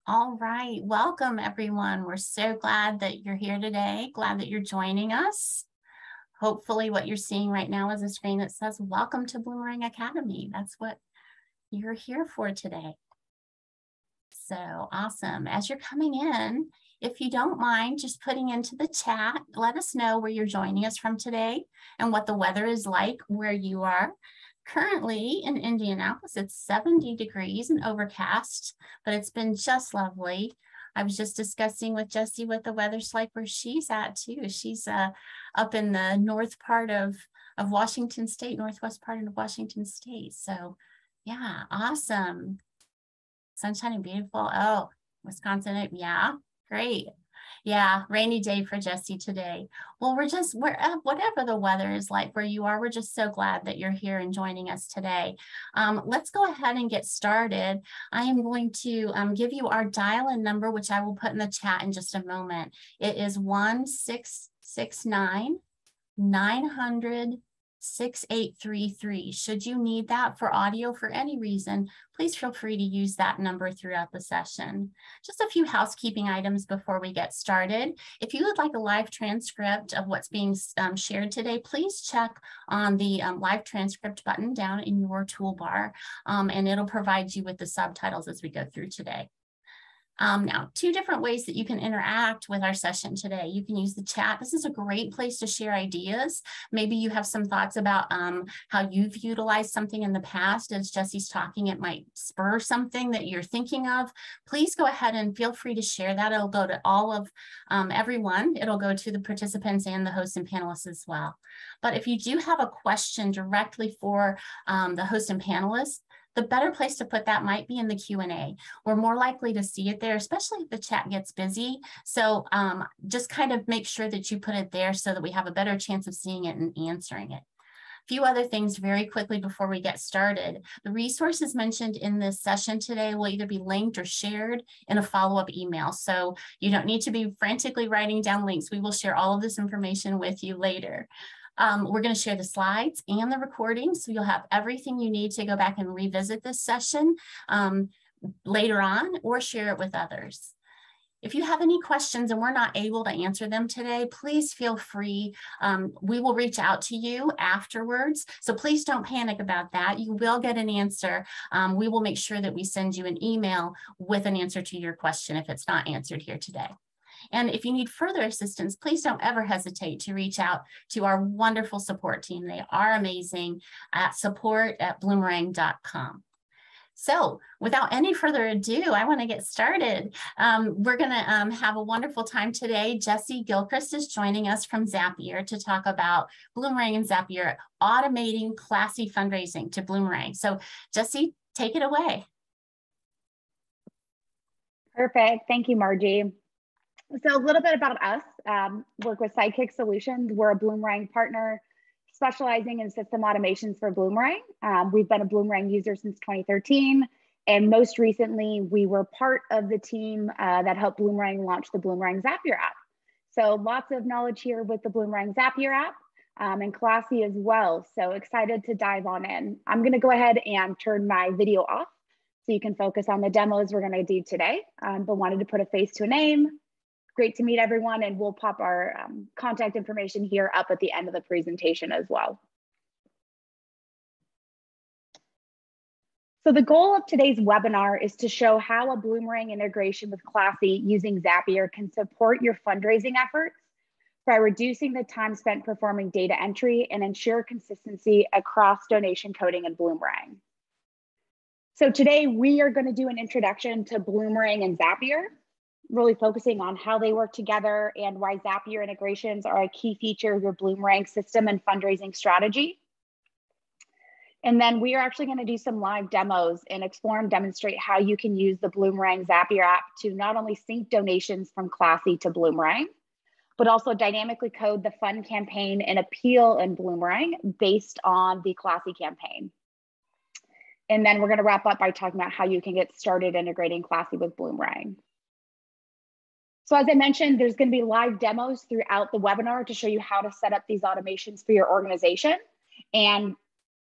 All right, welcome everyone. We're so glad that you're here today. Glad that you're joining us. Hopefully what you're seeing right now is a screen that says, welcome to Bloomerang Academy. That's what you're here for today. So awesome. As you're coming in, if you don't mind just putting into the chat, let us know where you're joining us from today and what the weather is like where you are. Currently in Indianapolis, it's 70 degrees and overcast, but it's been just lovely. I was just discussing with Jessie what the weather's like where she's at too. She's up in the north part of Washington State, northwest part of Washington State. So yeah, awesome. Sunshine and beautiful. Oh, Wisconsin, yeah, great. Yeah, rainy day for Jessie today. Well, we're whatever the weather is like where you are, we're just so glad that you're here and joining us today. Let's go ahead and get started. I am going to give you our dial-in number, which I will put in the chat in just a moment. It is 1-669-900-6833. Should you need that for audio for any reason, please feel free to use that number throughout the session. Just a few housekeeping items before we get started. If you would like a live transcript of what's being shared today, please check on the live transcript button down in your toolbar, and it'll provide you with the subtitles as we go through today. Now, two different ways that you can interact with our session today. You can use the chat. This is a great place to share ideas. Maybe you have some thoughts about how you've utilized something in the past. As Jessie's talking, it might spur something that you're thinking of. Please go ahead and feel free to share that. It'll go to all of everyone. It'll go to the participants and the hosts and panelists as well. But if you do have a question directly for the host and panelists, the better place to put that might be in the Q&A. We're more likely to see it there, especially if the chat gets busy. So just kind of make sure that you put it there so that we have a better chance of seeing it and answering it. A few other things very quickly before we get started. The resources mentioned in this session today will either be linked or shared in a follow-up email. So you don't need to be frantically writing down links. We will share all of this information with you later. We're going to share the slides and the recording, so you'll have everything you need to go back and revisit this session later on or share it with others. If you have any questions and we're not able to answer them today, please feel free. We will reach out to you afterwards, so please don't panic about that. You will get an answer. We will make sure that we send you an email with an answer to your question if it's not answered here today. And if you need further assistance, please don't ever hesitate to reach out to our wonderful support team. They are amazing at support@bloomerang.com. So without any further ado, I want to get started. We're going to have a wonderful time today. Jessie Gilchrist is joining us from Zapier to talk about Bloomerang and Zapier automating classy fundraising to Bloomerang. So Jessie, take it away. Perfect. Thank you, Margie. So a little bit about us, work with Sidekick Solutions. We're a Bloomerang partner specializing in system automations for Bloomerang. We've been a Bloomerang user since 2013. And most recently, we were part of the team that helped Bloomerang launch the Bloomerang Zapier app. So lots of knowledge here with the Bloomerang Zapier app and classy as well. So excited to dive on in. I'm gonna go ahead and turn my video off so you can focus on the demos we're gonna do today, but wanted to put a face to a name. Great to meet everyone, and we'll pop our contact information here up at the end of the presentation as well. So the goal of today's webinar is to show how a Bloomerang integration with Classy using Zapier can support your fundraising efforts by reducing the time spent performing data entry and ensure consistency across donation coding and Bloomerang. So today we are going to do an introduction to Bloomerang and Zapier, really focusing on how they work together and why Zapier integrations are a key feature of your Bloomerang system and fundraising strategy. And then we are actually going to do some live demos and explore and demonstrate how you can use the Bloomerang Zapier app to not only sync donations from Classy to Bloomerang, but also dynamically code the fund campaign and appeal in Bloomerang based on the Classy campaign. And then we're going to wrap up by talking about how you can get started integrating Classy with Bloomerang. So as I mentioned, there's going to be live demos throughout the webinar to show you how to set up these automations for your organization. And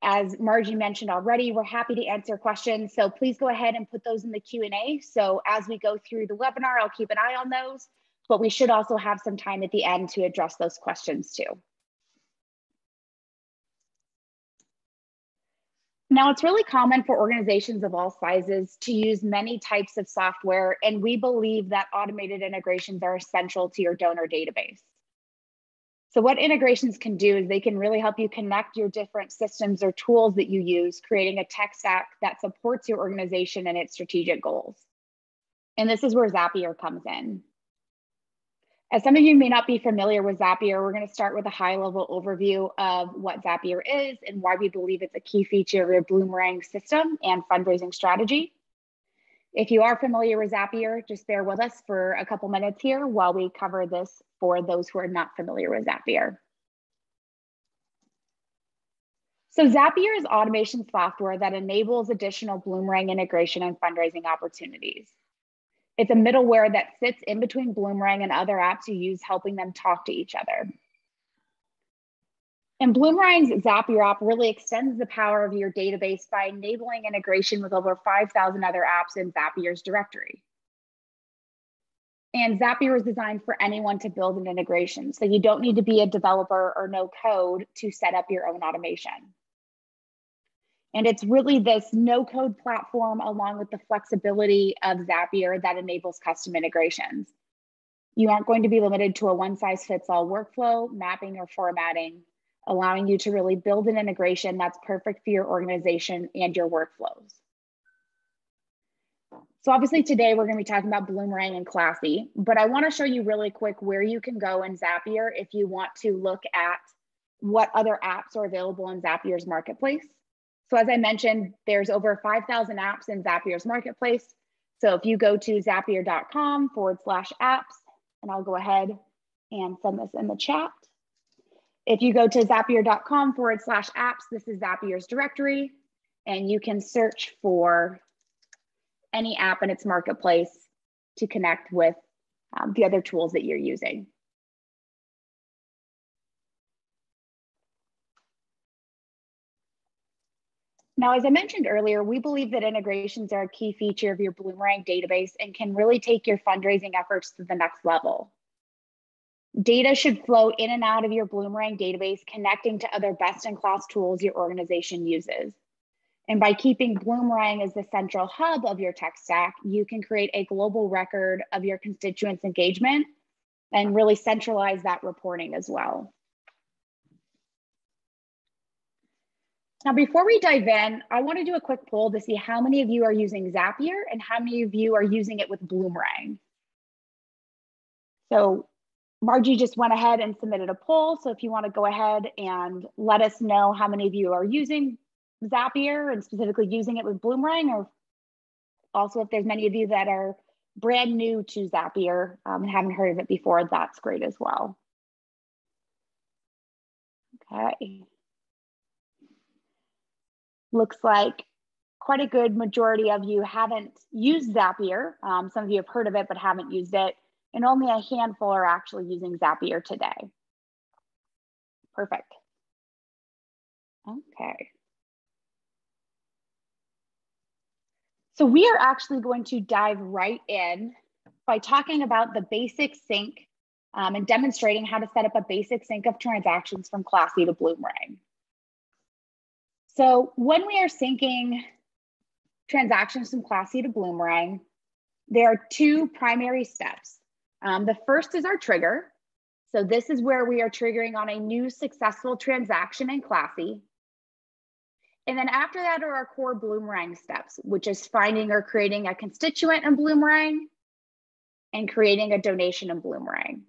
As Margie mentioned already, we're happy to answer questions. So please go ahead and put those in the Q&A. So as we go through the webinar, I'll keep an eye on those, but we should also have some time at the end to address those questions too. Now, it's really common for organizations of all sizes to use many types of software, and we believe that automated integrations are essential to your donor database. So what integrations can do is they can really help you connect your different systems or tools that you use, creating a tech stack that supports your organization and its strategic goals. And this is where Zapier comes in. As some of you may not be familiar with Zapier, we're going to start with a high-level overview of what Zapier is and why we believe it's a key feature of your Bloomerang system and fundraising strategy. If you are familiar with Zapier, just bear with us for a couple minutes here while we cover this for those who are not familiar with Zapier. So Zapier is automation software that enables additional Bloomerang integration and fundraising opportunities. It's a middleware that sits in between Bloomerang and other apps you use, helping them talk to each other. And Bloomerang's Zapier app really extends the power of your database by enabling integration with over 5,000 other apps in Zapier's directory. And Zapier is designed for anyone to build an integration. So you don't need to be a developer or know code to set up your own automation. And it's really this no-code platform along with the flexibility of Zapier that enables custom integrations. You aren't going to be limited to a one-size-fits-all workflow, mapping, or formatting, allowing you to really build an integration that's perfect for your organization and your workflows. So obviously today we're going to be talking about Bloomerang and Classy, but I want to show you really quick where you can go in Zapier if you want to look at what other apps are available in Zapier's marketplace. So as I mentioned, there's over 5,000 apps in Zapier's marketplace. So if you go to zapier.com/apps, and I'll go ahead and send this in the chat. If you go to zapier.com/apps, this is Zapier's directory, and you can search for any app in its marketplace to connect with the other tools that you're using. Now, as I mentioned earlier, we believe that integrations are a key feature of your Bloomerang database and can really take your fundraising efforts to the next level. Data should flow in and out of your Bloomerang database, connecting to other best-in-class tools your organization uses. And by keeping Bloomerang as the central hub of your tech stack, you can create a global record of your constituents' engagement and really centralize that reporting as well. Now, before we dive in, I want to do a quick poll to see how many of you are using Zapier and how many of you are using it with Bloomerang. So Margie just went ahead and submitted a poll. So if you want to go ahead and let us know how many of you are using Zapier and specifically using it with Bloomerang, or also if there's many of you that are brand new to Zapier and haven't heard of it before, that's great as well. Okay. Looks like quite a good majority of you haven't used Zapier. Some of you have heard of it, but haven't used it. And only a handful are actually using Zapier today. Perfect. Okay. So we are actually going to dive right in by talking about the basic sync and demonstrating how to set up a basic sync of transactions from Classy to Bloomerang. So when we are syncing transactions from Classy to Bloomerang, there are two primary steps. The first is our trigger. So this is where we are triggering on a new successful transaction in Classy. And then after that are our core Bloomerang steps, which is finding or creating a constituent in Bloomerang and creating a donation in Bloomerang.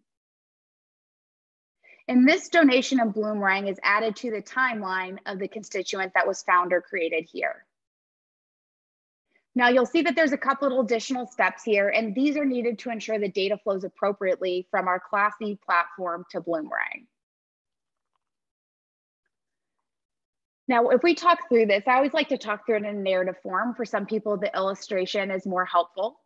And this donation in Bloomerang is added to the timeline of the constituent that was found or created here. Now you'll see that there's a couple of additional steps here, and these are needed to ensure the data flows appropriately from our Classy platform to Bloomerang. Now, if we talk through this, I always like to talk through it in a narrative form. For some people, the illustration is more helpful.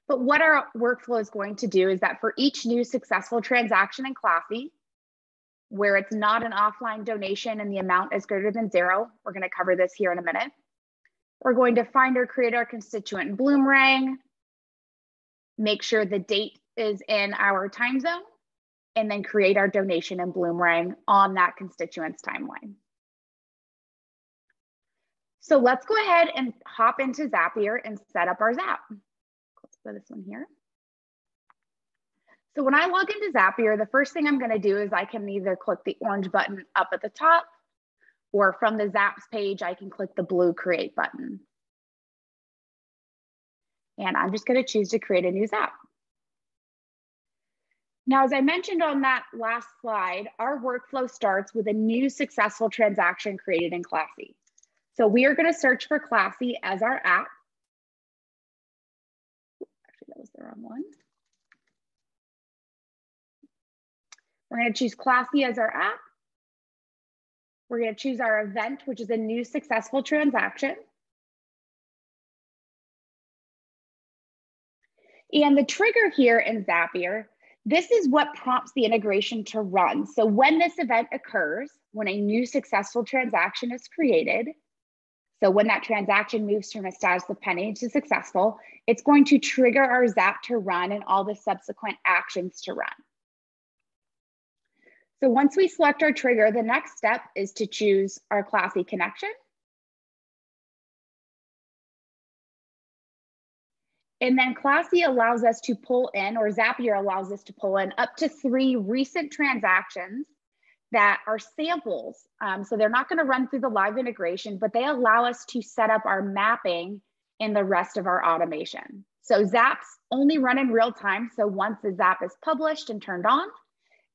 But what our workflow is going to do is that for each new successful transaction in Classy, where it's not an offline donation and the amount is greater than 0. We're going to cover this here in a minute. We're going to find or create our constituent in Bloomerang, make sure the date is in our time zone, and then create our donation in Bloomerang on that constituent's timeline. So let's go ahead and hop into Zapier and set up our Zap. Let's put this one here. So when I log into Zapier, the first thing I'm going to do is I can either click the orange button up at the top, or from the Zaps page, I can click the blue create button. And I'm just going to choose to create a new Zap. Now, as I mentioned on that last slide, our workflow starts with a new successful transaction created in Classy. So we are going to search for Classy as our app. Actually, that was the wrong one. We're going to choose Classy as our app. We're going to choose our event, which is a new successful transaction. And the trigger here in Zapier, this is what prompts the integration to run. So when this event occurs, when a new successful transaction is created, so when that transaction moves from a status of pending to successful, it's going to trigger our Zap to run and all the subsequent actions to run. So once we select our trigger, the next step is to choose our Classy connection. And then Classy allows us to pull in, or Zapier allows us to pull in up to 3 recent transactions that are samples. So they're not going to run through the live integration, but they allow us to set up our mapping in the rest of our automation. So Zaps only run in real time. So once the Zap is published and turned on,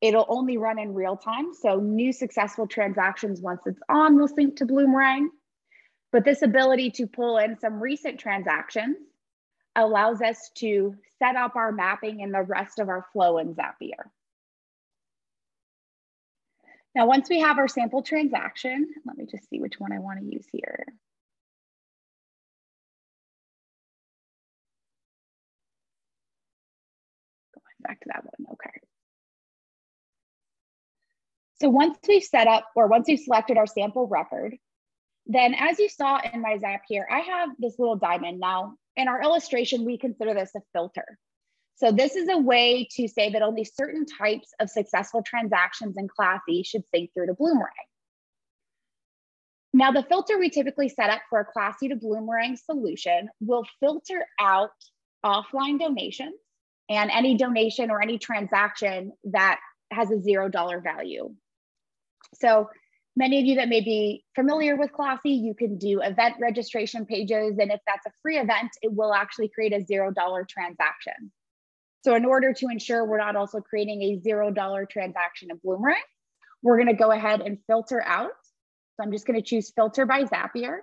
it'll only run in real time. So new successful transactions, once it's on, will sync to Bloomerang. But this ability to pull in some recent transactions allows us to set up our mapping in the rest of our flow in Zapier. Now, once we have our sample transaction, let me just see which one I want to use here. Going back to that one, okay. So once we've set up, or once we've selected our sample record, then as you saw in my Zap here, I have this little diamond. Now, in our illustration, we consider this a filter. So this is a way to say that only certain types of successful transactions in Classy should sync through to Bloomerang. Now, the filter we typically set up for a Classy to Bloomerang solution will filter out offline donations and any donation or any transaction that has a $0 value. So many of you that may be familiar with Classy, you can do event registration pages. And if that's a free event, it will actually create a $0 transaction. So in order to ensure we're not also creating a $0 transaction in Bloomerang, we're going to go ahead and filter out. So I'm just going to choose filter by Zapier.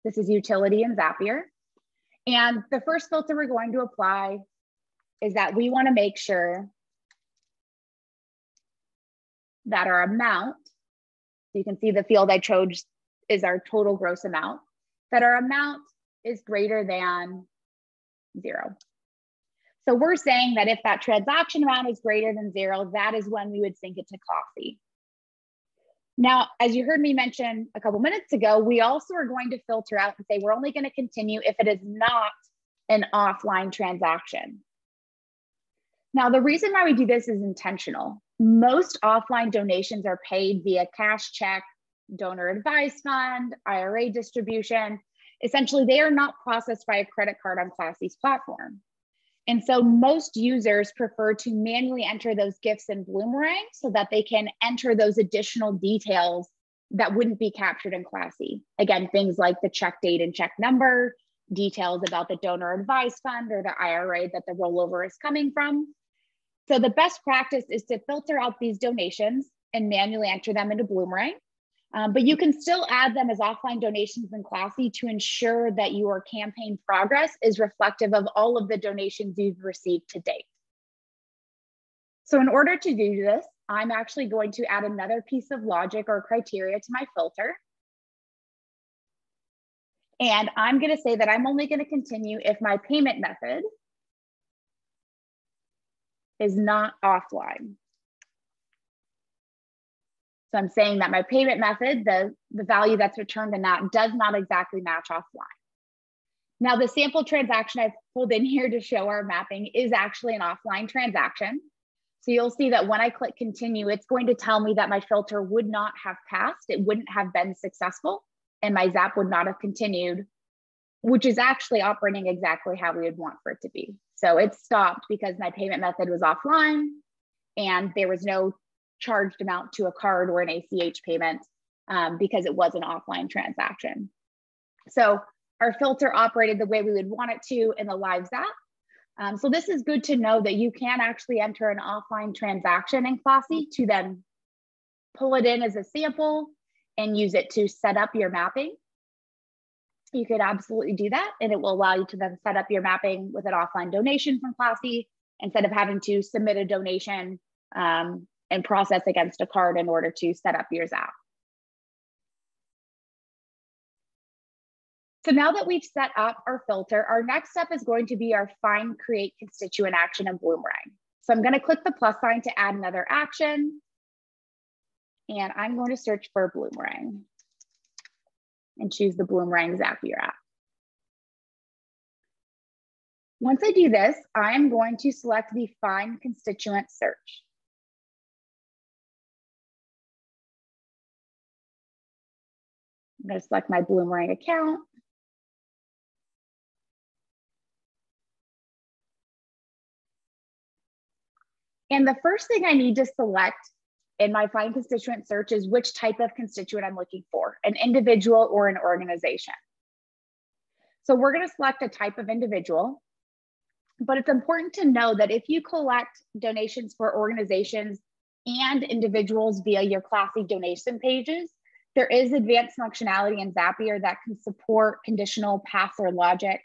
This is utility in Zapier. And the first filter we're going to apply is that we want to make sure that our amount, so you can see the field I chose is our total gross amount, that our amount is greater than 0. So we're saying that if that transaction amount is greater than 0, that is when we would sync it to Classy. Now, as you heard me mention a couple minutes ago, we also are going to filter out and say we're only going to continue if it is not an offline transaction. Now, the reason why we do this is intentional. Most offline donations are paid via cash check, donor advised fund, IRA distribution. Essentially, they are not processed by a credit card on Classy's platform. And so most users prefer to manually enter those gifts in Bloomerang so that they can enter those additional details that wouldn't be captured in Classy. Again, things like the check date and check number, details about the donor advised fund or the IRA that the rollover is coming from. So the best practice is to filter out these donations and manually enter them into Bloomerang. But you can still add them as offline donations in Classy to ensure that your campaign progress is reflective of all of the donations you've received to date. So in order to do this, I'm actually going to add another piece of logic or criteria to my filter. And I'm going to say that I'm only going to continue if my payment method is not offline. So I'm saying that my payment method, the value that's returned in that does not exactly match offline. Now the sample transaction I've pulled in here to show our mapping is actually an offline transaction. So you'll see that when I click continue, it's going to tell me that my filter would not have passed. It wouldn't have been successful and my Zap would not have continued, which is actually operating exactly how we would want for it to be. So it stopped because my payment method was offline and there was no charged amount to a card or an ACH payment because it was an offline transaction. So our filter operated the way we would want it to in the live Zap. So this is good to know that you can actually enter an offline transaction in Classy to then pull it in as a sample and use it to set up your mapping. You could absolutely do that, and it will allow you to then set up your mapping with an offline donation from Classy instead of having to submit a donation and process against a card in order to set up your Zap. So now that we've set up our filter, our next step is going to be our Find, Create Constituent Action in Bloomerang. So I'm going to click the plus sign to add another action. And I'm going to search for Bloomerang and choose the Bloomerang Zapier app. Once I do this, I'm going to select the Find Constituent search. I'm going to select my Bloomerang account. And the first thing I need to select in my Find Constituent search is which type of constituent I'm looking for, an individual or an organization. So we're going to select a type of individual, but it's important to know that if you collect donations for organizations and individuals via your Classy donation pages, there is advanced functionality in Zapier that can support conditional pass-through logic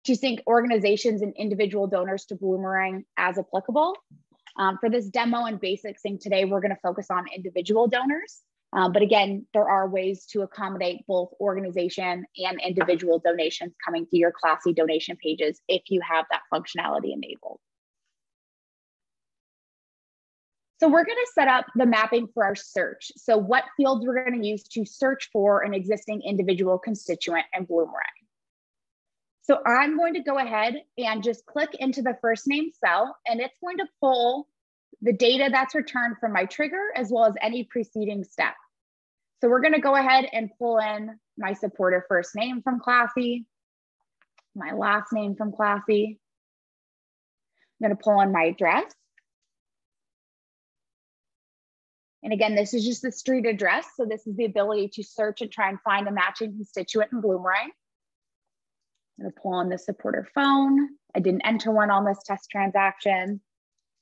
to sync organizations and individual donors to Bloomerang as applicable. For this demo and basic sync today, we're going to focus on individual donors. But again, there are ways to accommodate both organization and individual donations coming through your Classy donation pages if you have that functionality enabled. So we're going to set up the mapping for our search. So what fields we're going to use to search for an existing individual constituent in Bloomerang. So I'm going to go ahead and just click into the first name cell, and it's going to pull the data that's returned from my trigger as well as any preceding step. So we're going to go ahead and pull in my supporter first name from Classy, my last name from Classy. I'm going to pull in my address. And again, this is just the street address. So this is the ability to search and try and find a matching constituent in Bloomerang. I'm going to pull on the supporter phone. I didn't enter one on this test transaction,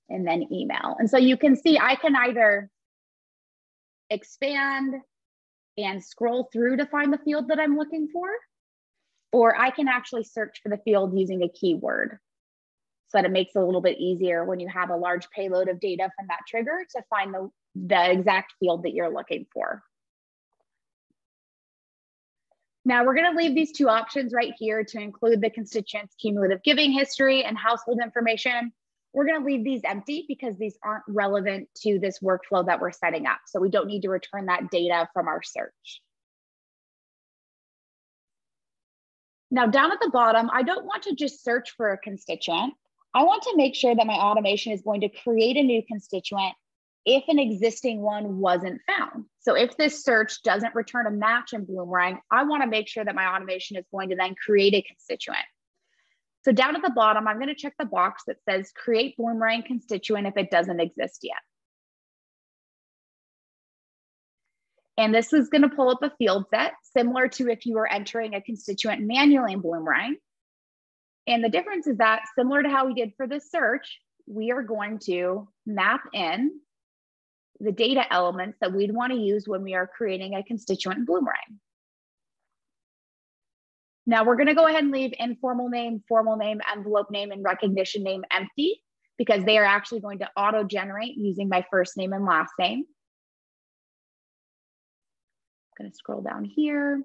and then email. And so you can see I can either expand and scroll through to find the field that I'm looking for, or I can actually search for the field using a keyword so that it makes it a little bit easier when you have a large payload of data from that trigger to find the exact field that you're looking for. Now we're going to leave these two options right here to include the constituent's cumulative giving history and household information. We're going to leave these empty because these aren't relevant to this workflow that we're setting up. So we don't need to return that data from our search. Now down at the bottom, I don't want to just search for a constituent. I want to make sure that my automation is going to create a new constituent if an existing one wasn't found. So if this search doesn't return a match in Bloomerang, I want to make sure that my automation is going to then create a constituent. So down at the bottom, I'm going to check the box that says create Bloomerang constituent if it doesn't exist yet. And this is going to pull up a field set similar to if you were entering a constituent manually in Bloomerang. And the difference is that similar to how we did for the search, we are going to map in the data elements that we'd want to use when we are creating a constituent in Bloomerang. Now we're going to go ahead and leave informal name, formal name, envelope name, and recognition name empty because they are actually going to auto-generate using my first name and last name. I'm going to scroll down here.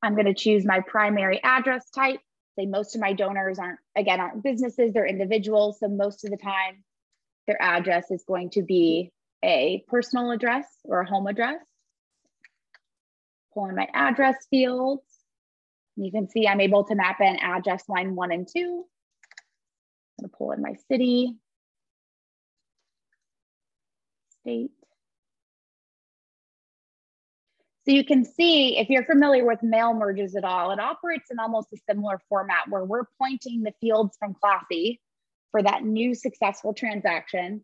I'm going to choose my primary address type. Say most of my donors aren't businesses, they're individuals. So most of the time, their address is going to be a personal address or a home address. Pull in my address fields. You can see I'm able to map in address line 1 and 2. I'm going to pull in my city, state. So you can see, if you're familiar with mail merges at all, it operates in almost a similar format where we're pointing the fields from Classy for that new successful transaction.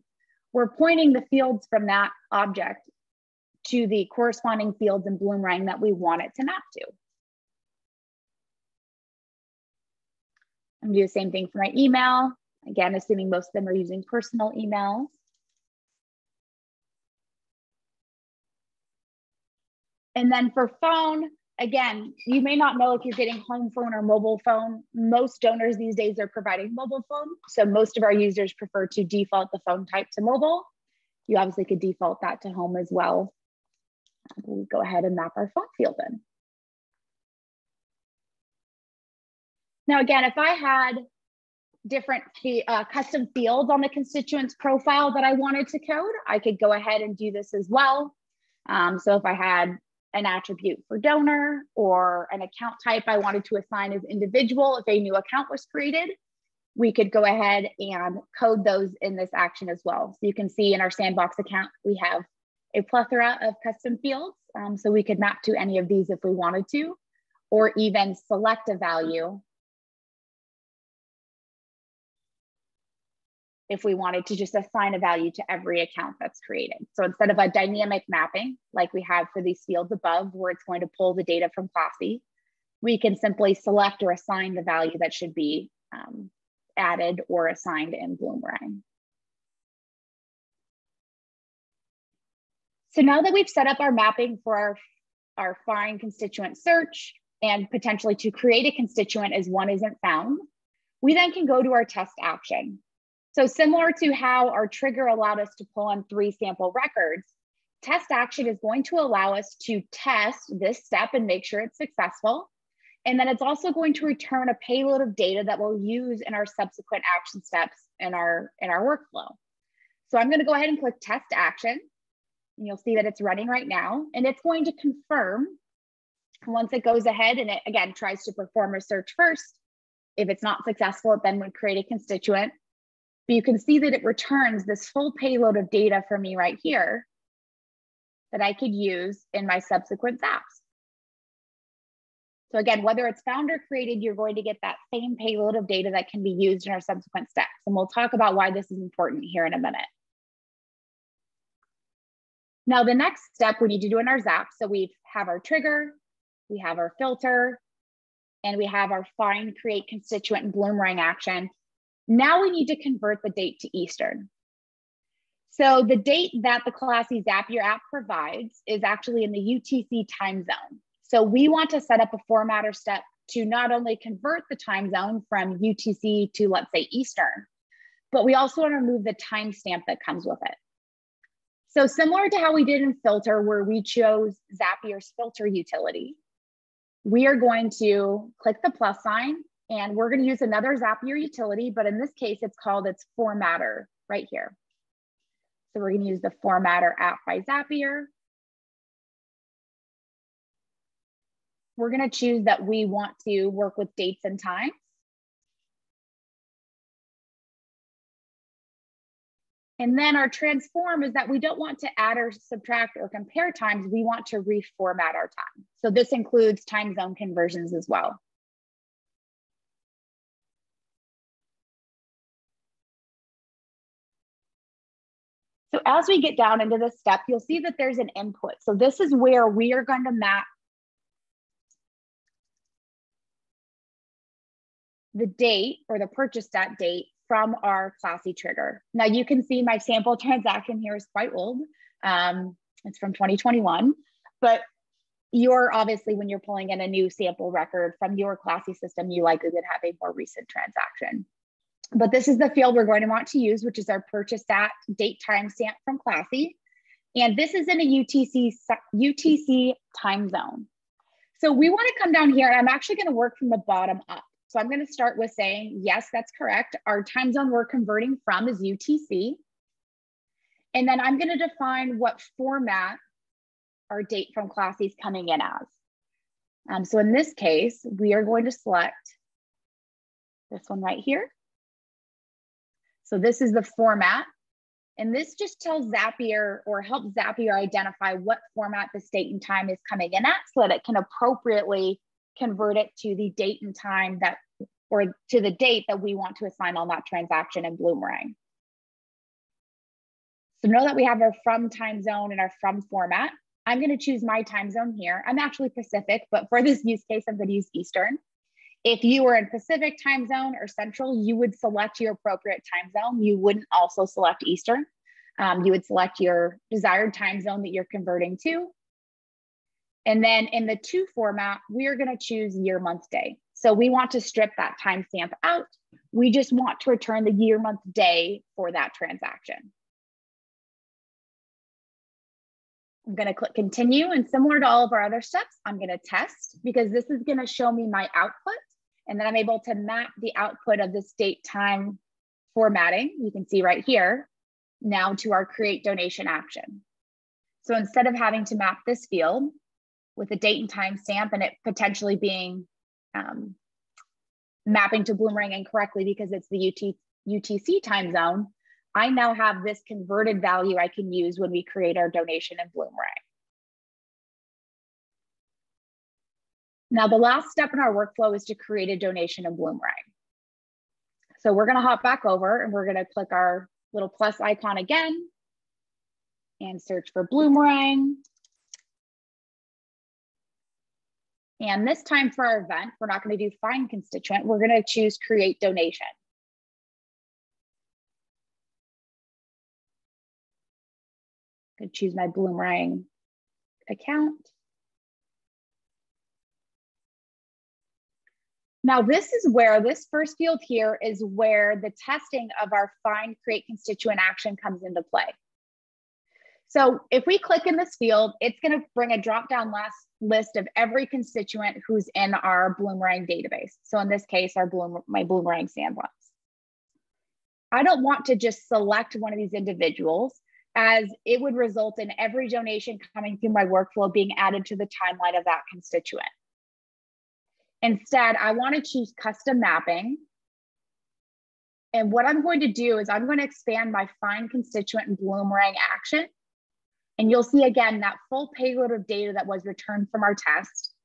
We're pointing the fields from that object to the corresponding fields in Bloomerang that we want it to map to. I'm gonna do the same thing for my email. Again, assuming most of them are using personal emails. And then for phone, again, you may not know if you're getting home phone or mobile phone. Most donors these days are providing mobile phone. So most of our users prefer to default the phone type to mobile. You obviously could default that to home as well. We'll go ahead and map our phone field in. Now, again, if I had different custom fields on the constituent's profile that I wanted to code, I could go ahead and do this as well. So if I had an attribute for donor or an account type I wanted to assign as individual, if a new account was created, we could go ahead and code those in this action as well. So you can see in our sandbox account, we have a plethora of custom fields. So we could map to any of these if we wanted to, or even select a value if we wanted to just assign a value to every account that's created. So instead of a dynamic mapping, like we have for these fields above, where it's going to pull the data from Classy, we can simply select or assign the value that should be added or assigned in Bloomerang. So now that we've set up our mapping for our find constituent search and potentially to create a constituent as one isn't found, we then can go to our test action. So similar to how our trigger allowed us to pull in 3 sample records, test action is going to allow us to test this step and make sure it's successful. And then it's also going to return a payload of data that we'll use in our subsequent action steps in our workflow. So I'm going to go ahead and click test action. And you'll see that it's running right now. And it's going to confirm once it goes ahead and it, again, tries to perform a search first. If it's not successful, it then would create a constituent. But you can see that it returns this full payload of data for me right here that I could use in my subsequent zaps. So again, whether it's found or created, you're going to get that same payload of data that can be used in our subsequent steps. And we'll talk about why this is important here in a minute. Now, the next step we need to do in our zap, so we have our trigger, we have our filter, and we have our find, create constituent, and Bloomerang action. Now we need to convert the date to Eastern. So the date that the Classy Zapier app provides is actually in the UTC time zone. So we want to set up a formatter step to not only convert the time zone from UTC to, let's say, Eastern, but we also want to remove the timestamp that comes with it. So similar to how we did in filter, where we chose Zapier's filter utility, we are going to click the plus sign and we're going to use another Zapier utility, but in this case, it's called its formatter right here. So we're going to use the formatter app by Zapier. We're going to choose that we want to work with dates and times. And then our transform is that we don't want to add or subtract or compare times. We want to reformat our time. So this includes time zone conversions as well. So as we get down into this step, you'll see that there's an input. So this is where we are going to map the date or the purchase stat date from our Classy trigger. Now you can see my sample transaction here is quite old. It's from 2021, but you're obviously, when you're pulling in a new sample record from your Classy system, you likely would have a more recent transaction. But this is the field we're going to want to use, which is our purchase stat date timestamp from Classy. And this is in a UTC time zone. So we want to come down here, and I'm actually going to work from the bottom up. So I'm going to start with saying, yes, that's correct. Our time zone we're converting from is UTC. And then I'm going to define what format our date from Classy is coming in as. So in this case, we are going to select this one right here. So this is the format. And this just tells Zapier or helps Zapier identify what format this date and time is coming in at so that it can appropriately convert it to the date and time that, or to the date that we want to assign on that transaction in Bloomerang. So know that we have our from time zone and our from format. I'm going to choose my time zone here. I'm actually Pacific, but for this use case, I'm going to use Eastern. If you were in Pacific time zone or Central, you would select your appropriate time zone. You wouldn't also select Eastern. You would select your desired time zone that you're converting to. And then in the to format, we are going to choose year, month, day. So we want to strip that timestamp out. We just want to return the year, month, day for that transaction. I'm going to click continue, and similar to all of our other steps, I'm going to test because this is going to show me my output, and then I'm able to map the output of this date time formatting, you can see right here, now to our create donation action. So instead of having to map this field with a date and time stamp and it potentially being mapping to Bloomerang incorrectly because it's the UTC time zone, I now have this converted value I can use when we create our donation in Bloomerang. Now, the last step in our workflow is to create a donation in Bloomerang. So we're going to hop back over and we're going to click our little plus icon again and search for Bloomerang. And this time for our event, we're not going to do find constituent. We're going to choose create donation. I choose my Bloomerang account. Now this is where this first field here is where the testing of our find create constituent action comes into play. So if we click in this field, it's going to bring a drop-down list of every constituent who's in our Bloomerang database. So in this case, my Bloomerang sandbox. I don't want to just select one of these individuals, as it would result in every donation coming through my workflow being added to the timeline of that constituent. Instead, I want to choose custom mapping. And what I'm going to do is I'm going to expand my find constituent and Bloomerang action. And you'll see again that full payload of data that was returned from our test.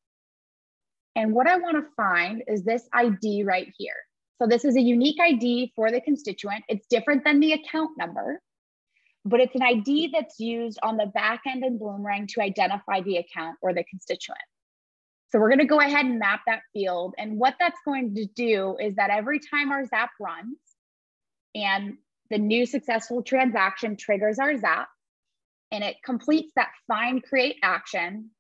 And what I want to find is this ID right here. So this is a unique ID for the constituent. It's different than the account number, but it's an ID that's used on the back end in Bloomerang to identify the account or the constituent. So we're going to go ahead and map that field. And what that's going to do is that every time our Zap runs and the new successful transaction triggers our Zap and it completes that find create action,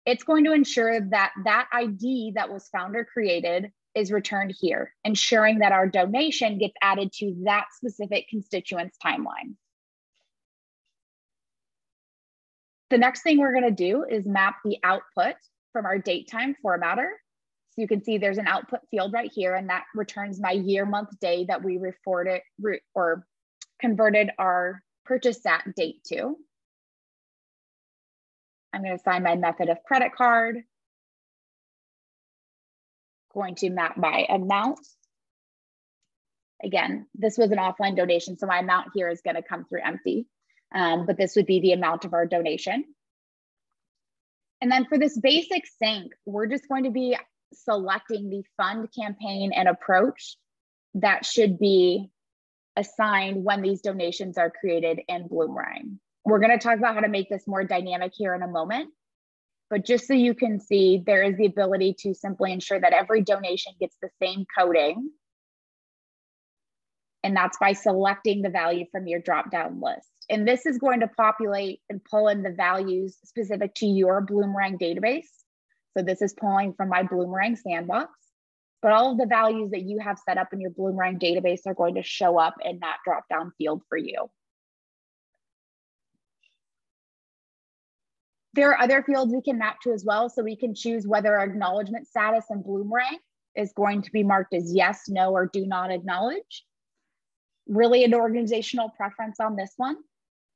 it's going to ensure that that ID that was found or created is returned here, ensuring that our donation gets added to that specific constituent's timeline. The next thing we're going to do is map the output from our date time formatter. So you can see there's an output field right here, and that returns my year, month, day that we reported or converted our purchase at date to. I'm going to assign my method of credit card. Going to map my amount. Again, this was an offline donation, so my amount here is going to come through empty, but this would be the amount of our donation. And then for this basic sync, we're just going to be selecting the fund, campaign, and approach that should be assigned when these donations are created in Bloomerang. We're going to talk about how to make this more dynamic here in a moment, but just so you can see, there is the ability to simply ensure that every donation gets the same coding. And that's by selecting the value from your drop-down list. And this is going to populate and pull in the values specific to your Bloomerang database. So this is pulling from my Bloomerang sandbox, but all of the values that you have set up in your Bloomerang database are going to show up in that drop-down field for you. There are other fields we can map to as well. So we can choose whether our acknowledgement status in Bloomerang is going to be marked as yes, no, or do not acknowledge. Really an organizational preference on this one.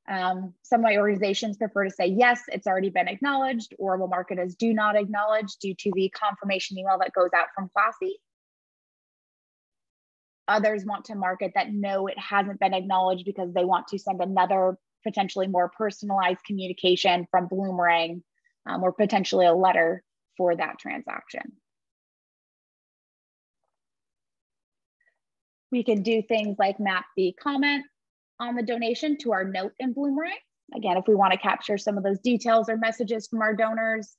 Some of my organizations prefer to say, yes, it's already been acknowledged, or will mark it as do not acknowledge due to the confirmation email that goes out from Classy. Others want to mark it that no, it hasn't been acknowledged because they want to send another potentially more personalized communication from Bloomerang, or potentially a letter for that transaction. We can do things like map the comment on the donation to our note in Bloomerang. Again, if we want to capture some of those details or messages from our donors.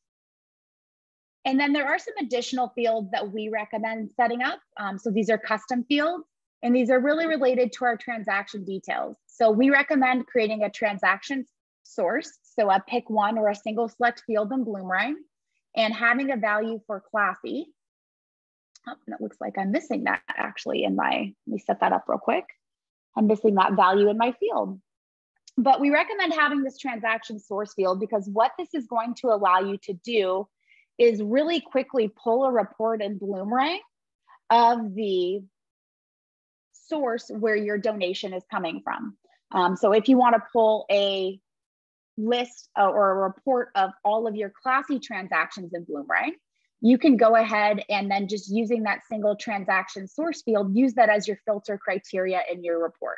And then there are some additional fields that we recommend setting up. So these are custom fields, and these are really related to our transaction details. So we recommend creating a transaction source, so a pick one or a single select field in Bloomerang, and having a value for Classy. Oh, and it looks like I'm missing that actually in my, let me set that up real quick. I'm missing that value in my field. But we recommend having this transaction source field because what this is going to allow you to do is really quickly pull a report in Bloomerang of the source where your donation is coming from. So if you want to pull a list or a report of all of your Classy transactions in Bloomerang, you can go ahead and then just using that single transaction source field, use that as your filter criteria in your report.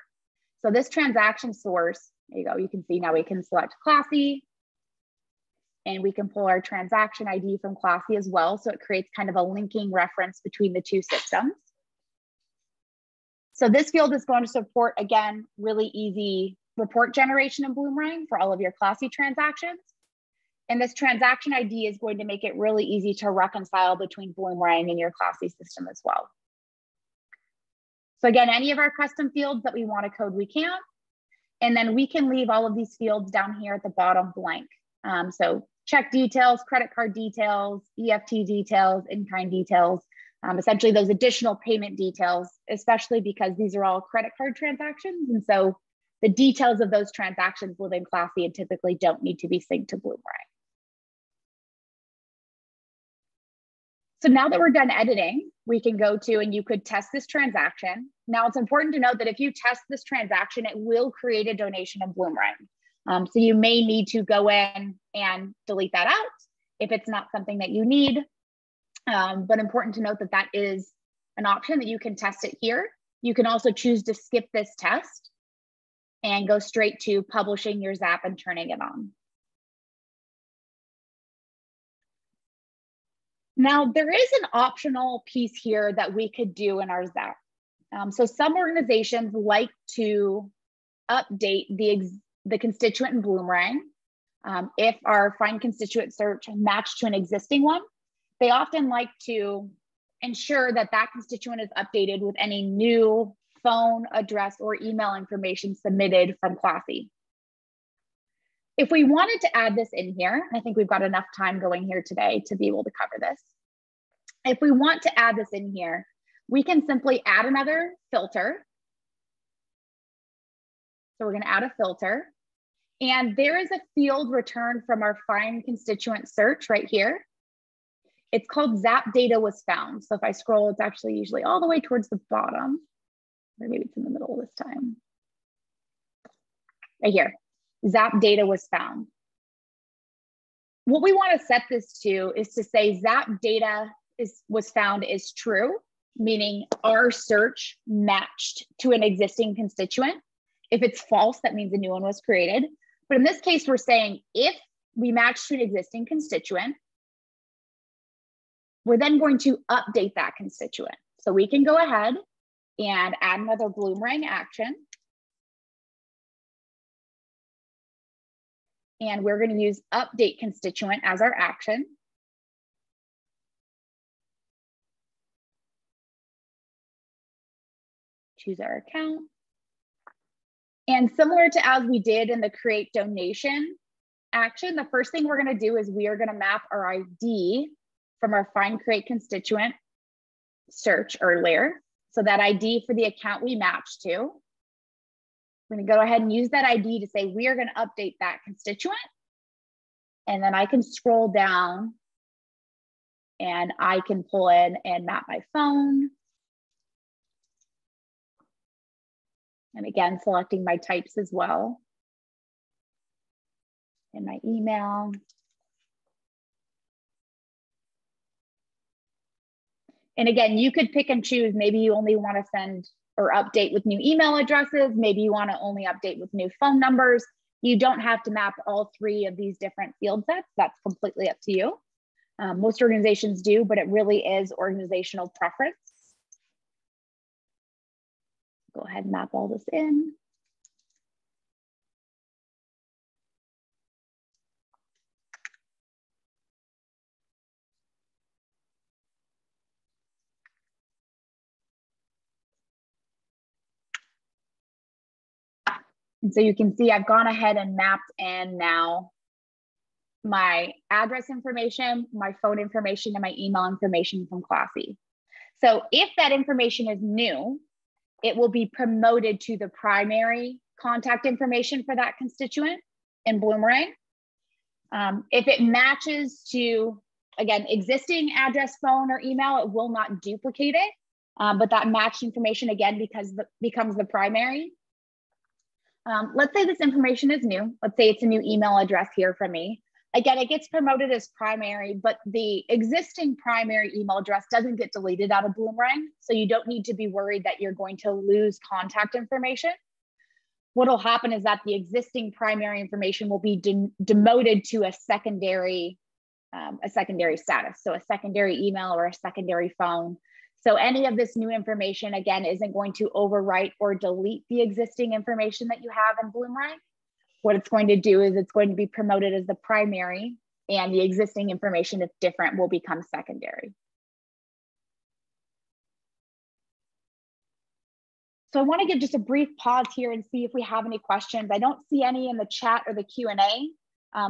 So this transaction source, there you go, you can see now we can select Classy, and we can pull our transaction ID from Classy as well. So it creates kind of a linking reference between the two systems. So this field is going to support, again, really easy report generation in Bloomerang for all of your Classy transactions. And this transaction ID is going to make it really easy to reconcile between Bloomerang and your Classy system as well. So again, any of our custom fields that we want to code, we can. And then we can leave all of these fields down here at the bottom blank. So check details, credit card details, EFT details, in-kind details, essentially those additional payment details, especially because these are all credit card transactions. And so the details of those transactions within Classy and typically don't need to be synced to Bloomerang. So now that we're done editing, we can go to, and you could test this transaction. Now it's important to note that if you test this transaction, it will create a donation in Bloomerang. So you may need to go in and delete that out if it's not something that you need. But important to note that that is an option that you can test it here. You can also choose to skip this test and go straight to publishing your Zap and turning it on. Now, there is an optional piece here that we could do in our Zap. So some organizations like to update the constituent in Bloomerang. If our find constituent search matched to an existing one, they often like to ensure that that constituent is updated with any new phone, address, or email information submitted from Classy. If we wanted to add this in here, I think we've got enough time going here today to be able to cover this. If we want to add this in here, we can simply add another filter. So we're going to add a filter. And there is a field returned from our find constituent search right here. It's called Zap data was found. So if I scroll, it's actually usually all the way towards the bottom. Or maybe it's in the middle this time. Right here. Zap data was found. What we want to set this to is to say Zap data was found is true, meaning our search matched to an existing constituent. If it's false, that means a new one was created. But in this case, we're saying if we match to an existing constituent, we're then going to update that constituent. So we can go ahead and add another Bloomerang action. And we're going to use update constituent as our action. Choose our account. And similar to as we did in the create donation action, the first thing we're going to do is we are going to map our ID from our find create constituent search earlier. So that ID for the account we matched to. I'm going to go ahead and use that ID to say we are going to update that constituent. And then I can scroll down and I can pull in and map my phone. And again, selecting my types as well. in my email. And again, you could pick and choose. Maybe you only want to send or update with new email addresses. Maybe you want to only update with new phone numbers. You don't have to map all 3 of these different field sets. That's completely up to you. Most organizations do, but it really is organizational preference. Go ahead and map all this in. And so you can see I've gone ahead and mapped in now my address information, my phone information, and my email information from Classy. So if that information is new, it will be promoted to the primary contact information for that constituent in Bloomerang. If it matches to, again, existing address, phone, or email, it will not duplicate it, but that matched information, again, becomes the primary. Let's say this information is new. Let's say it's a new email address here from me. Again, it gets promoted as primary, but the existing primary email address doesn't get deleted out of Bloomerang. So you don't need to be worried that you're going to lose contact information. What will happen is that the existing primary information will be demoted to a secondary status. So a secondary email or a secondary phone. So any of this new information, again, isn't going to overwrite or delete the existing information that you have in Bloomerang. What it's going to do is it's going to be promoted as the primary, and the existing information, if different, will become secondary. So I want to give just a brief pause here and see if we have any questions. I don't see any in the chat or the Q&A.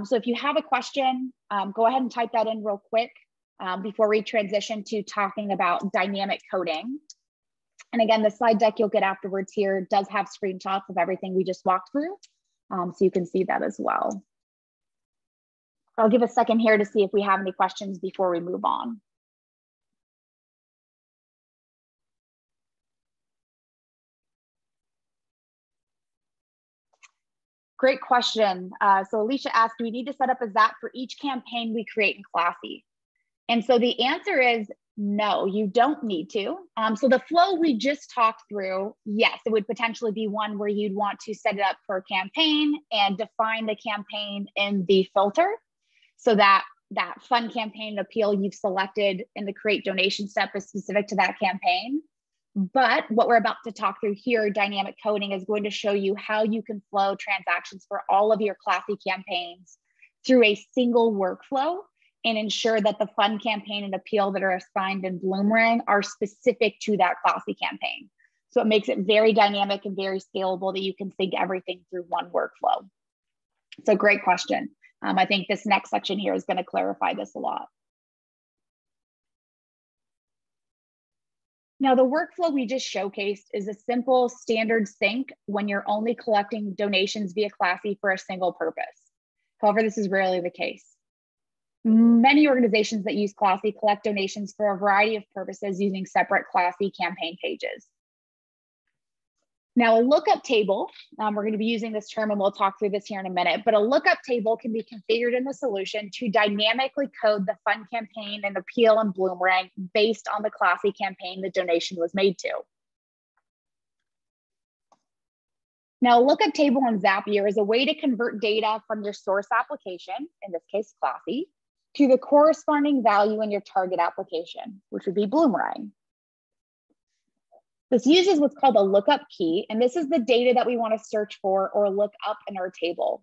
So if you have a question, go ahead and type that in real quick before we transition to talking about dynamic coding. And again, the slide deck you'll get afterwards here does have screenshots of everything we just walked through. So you can see that as well. I'll give a second here to see if we have any questions before we move on. Great question. So Alicia asked, do we need to set up a Zap for each campaign we create in Classy? And so the answer is no, you don't need to. So the flow we just talked through, yes, it would potentially be one where you'd want to set it up for a campaign and define the campaign in the filter so that that fund campaign appeal you've selected in the create donation step is specific to that campaign. But what we're about to talk through here, dynamic coding, is going to show you how you can flow transactions for all of your Classy campaigns through a single workflow and ensure that the fund campaign and appeal that are assigned in Bloomerang are specific to that Classy campaign. So it makes it very dynamic and very scalable that you can sync everything through one workflow. It's a great question. I think this next section here is going to clarify this a lot. Now, the workflow we just showcased is a simple standard sync when you're only collecting donations via Classy for a single purpose. However, this is rarely the case. Many organizations that use Classy collect donations for a variety of purposes using separate Classy campaign pages. Now, a lookup table, we're going to be using this term and we'll talk through this here in a minute, but a lookup table can be configured in the solution to dynamically code the fund campaign and appeal in Bloomerang based on the Classy campaign the donation was made to. Now, a lookup table in Zapier is a way to convert data from your source application, in this case, Classy, to the corresponding value in your target application, which would be Bloomerang. This uses what's called a lookup key, and this is the data that we want to search for or look up in our table.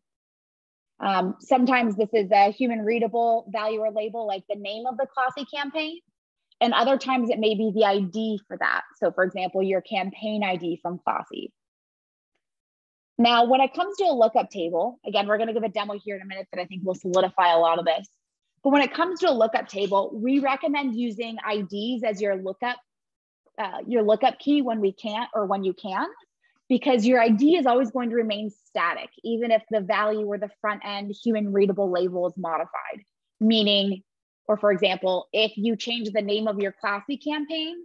Sometimes this is a human readable value or label, like the name of the Classy campaign, and other times it may be the ID for that. So for example, your campaign ID from Classy. Now, when it comes to a lookup table, again, we're going to give a demo here in a minute that I think will solidify a lot of this. But when it comes to a lookup table, we recommend using IDs as your lookup key when we can't or when you can, because your ID is always going to remain static, even if the value or the front end human readable label is modified. Meaning, or for example, if you change the name of your Classy campaign,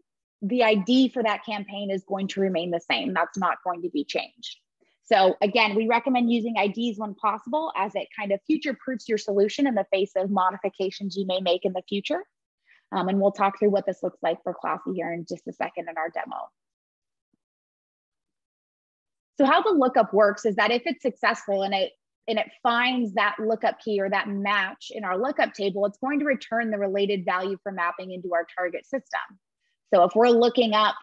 the ID for that campaign is going to remain the same. That's not going to be changed. So again, we recommend using IDs when possible, as it kind of future-proofs your solution in the face of modifications you may make in the future. And we'll talk through what this looks like for Classy here in just a second in our demo. So how the lookup works is that if it's successful and it finds that lookup key or that match in our lookup table, it's going to return the related value for mapping into our target system. So if we're looking up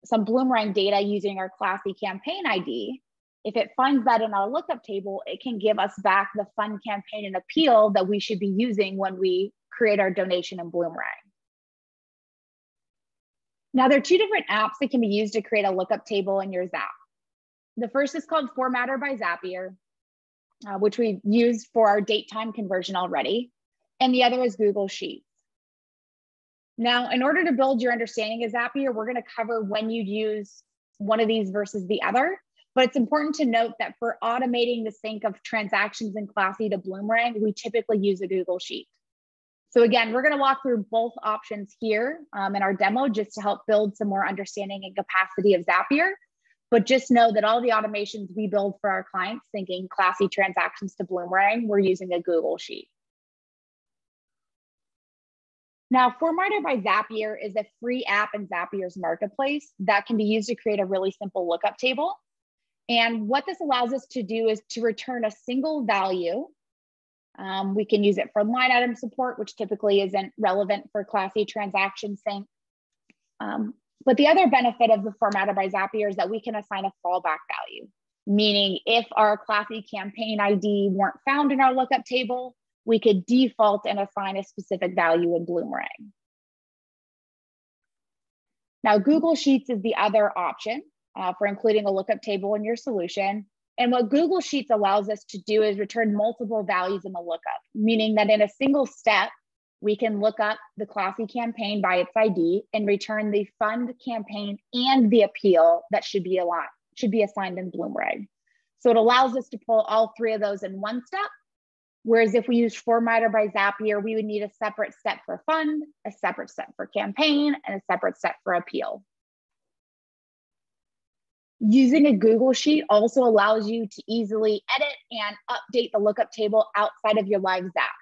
some Bloomerang data using our Classy campaign ID, if it finds that in our lookup table, it can give us back the fund campaign and appeal that we should be using when we create our donation in Bloomerang. Now, there are two different apps that can be used to create a lookup table in your Zap. The first is called Formatter by Zapier, which we've used for our date time conversion already. And the other is Google Sheets. Now, in order to build your understanding of Zapier, we're going to cover when you'd use one of these versus the other. But it's important to note that for automating the sync of transactions in Classy to Bloomerang, we typically use a Google Sheet. So again, we're going to walk through both options here in our demo just to help build some more understanding and capacity of Zapier. But just know that all the automations we build for our clients, thinking Classy transactions to Bloomerang, we're using a Google Sheet. Now, Formatter by Zapier is a free app in Zapier's marketplace that can be used to create a really simple lookup table. And what this allows us to do is to return a single value. We can use it for line item support, which typically isn't relevant for Classy transaction sync. But the other benefit of the Formatter by Zapier is that we can assign a fallback value, meaning if our Classy campaign ID weren't found in our lookup table, we could default and assign a specific value in Bloomerang. Now, Google Sheets is the other option for including a lookup table in your solution. And what Google Sheets allows us to do is return multiple values in the lookup, meaning that in a single step, we can look up the Classy campaign by its ID and return the fund campaign and the appeal that should be assigned in Bloomerang. So it allows us to pull all three of those in one step. Whereas if we use Formatter by Zapier, we would need a separate step for fund, a separate step for campaign, and a separate step for appeal. Using a Google Sheet also allows you to easily edit and update the lookup table outside of your live Zap.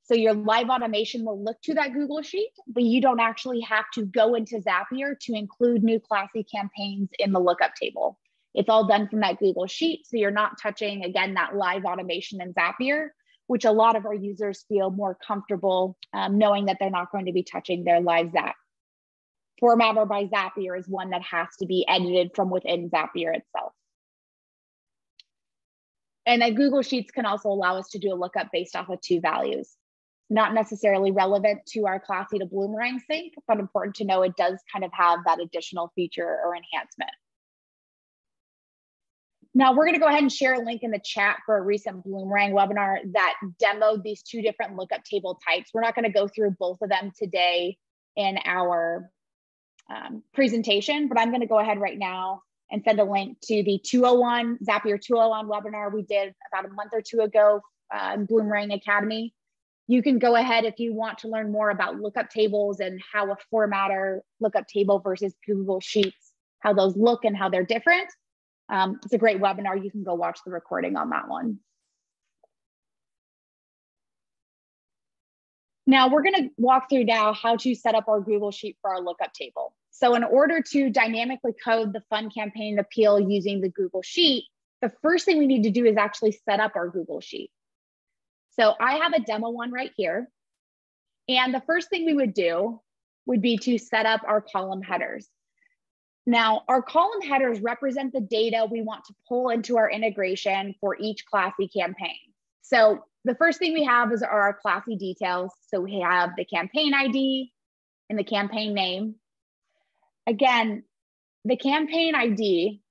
So your live automation will look to that Google Sheet, but you don't actually have to go into Zapier to include new Classy campaigns in the lookup table. It's all done from that Google Sheet. So you're not touching, again, that live automation in Zapier, which a lot of our users feel more comfortable knowing that they're not going to be touching their live Zap. Formatter by Zapier is one that has to be edited from within Zapier itself. And then Google Sheets can also allow us to do a lookup based off of two values. Not necessarily relevant to our Classy to Bloomerang sync, but important to know it does kind of have that additional feature or enhancement. Now we're going to go ahead and share a link in the chat for a recent Bloomerang webinar that demoed these two different lookup table types. We're not going to go through both of them today in our presentation, but I'm going to go ahead right now and send a link to the Zapier 201 webinar we did about a month or two ago in Bloomerang Academy. You can go ahead if you want to learn more about lookup tables and how a Formatter lookup table versus Google Sheets, how those look and how they're different. It's a great webinar. You can go watch the recording on that one. Now we're going to walk through now how to set up our Google Sheet for our lookup table. So in order to dynamically code the fund campaign appeal using the Google Sheet, the first thing we need to do is actually set up our Google Sheet. So I have a demo one right here. And the first thing we would do would be to set up our column headers. Now, our column headers represent the data we want to pull into our integration for each Classy campaign. So the first thing we have is our Classy details. So we have the campaign ID and the campaign name. Again, the campaign ID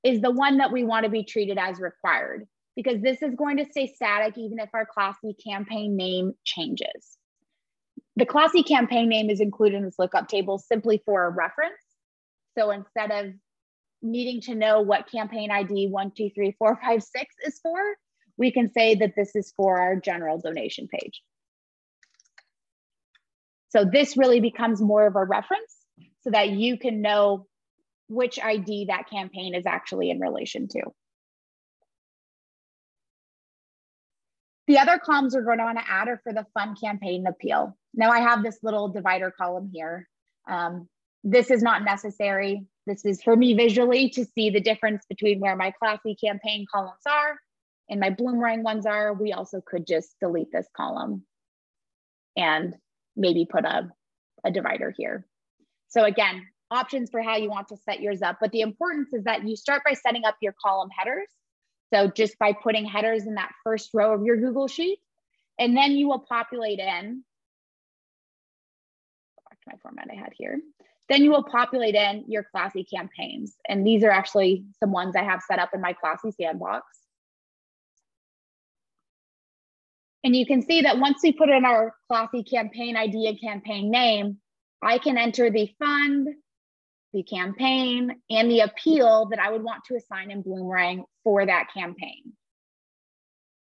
is the one that we want to be treated as required, because this is going to stay static even if our Classy campaign name changes. The Classy campaign name is included in this lookup table simply for a reference. So instead of needing to know what campaign ID 1, 2, 3, 4, 5, 6 is for, we can say that this is for our general donation page. So this really becomes more of a reference so that you can know which ID that campaign is actually in relation to. The other columns we're going to want to add are for the fund campaign appeal. Now I have this little divider column here. This is not necessary. This is for me visually to see the difference between where my Classy campaign columns are and my Bloomerang ones are. We also could just delete this column and maybe put a divider here. So again, options for how you want to set yours up. But the importance is that you start by setting up your column headers. So just by putting headers in that first row of your Google Sheet, and then you will populate in, back to my format I had here, then you will populate in your Classy campaigns. And these are actually some ones I have set up in my Classy sandbox. And you can see that once we put in our Classy campaign ID and campaign name, I can enter the fund, the campaign, and the appeal that I would want to assign in Bloomerang for that campaign.